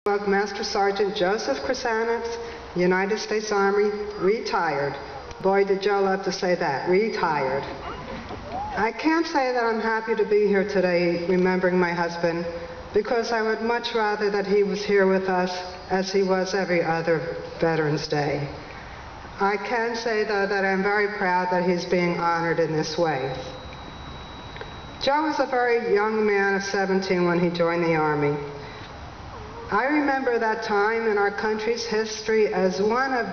of Master Sergeant Joseph Chrysanix, United States Army, retired. Boy, did Joe love to say that, retired. I can't say that I'm happy to be here today remembering my husband, because I would much rather that he was here with us as he was every other Veterans Day. I can say, though, that I'm very proud that he's being honored in this way. Joe was a very young man of 17 when he joined the Army. I remember that time in our country's history as one of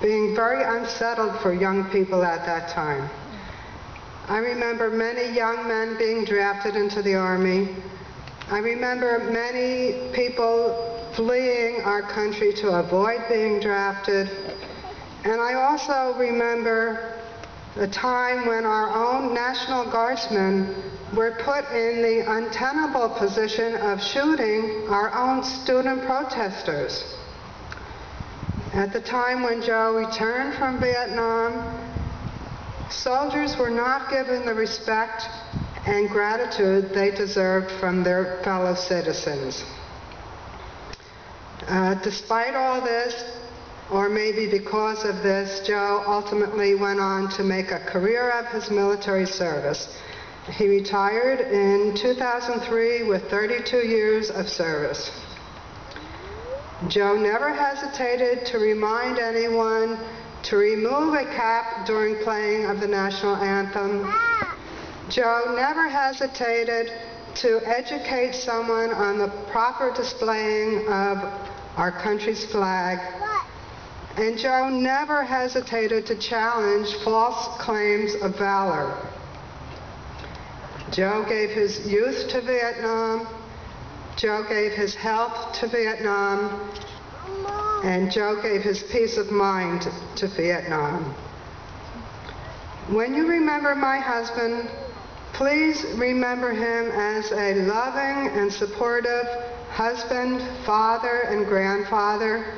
being very unsettled for young people at that time. I remember many young men being drafted into the Army. I remember many people fleeing our country to avoid being drafted. And I also remember a time when our own National Guardsmen were put in the untenable position of shooting our own student protesters. At the time when Joe returned from Vietnam, soldiers were not given the respect and gratitude they deserved from their fellow citizens. Despite all this, or maybe because of this, Joe ultimately went on to make a career of his military service. He retired in 2003 with 32 years of service. Joe never hesitated to remind anyone to remove a cap during playing of the national anthem. Joe never hesitated to educate someone on the proper displaying of our country's flag. And Joe never hesitated to challenge false claims of valor. Joe gave his youth to Vietnam. Joe gave his health to Vietnam. And Joe gave his peace of mind to Vietnam. When you remember my husband, please remember him as a loving and supportive husband, father, and grandfather.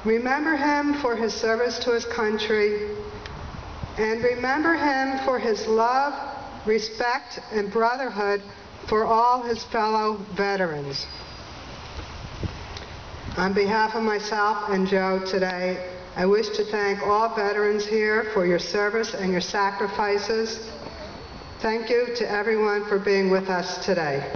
Remember him for his service to his country, and remember him for his love, respect, and brotherhood for all his fellow veterans. On behalf of myself and Joe today, I wish to thank all veterans here for your service and your sacrifices. Thank you to everyone for being with us today.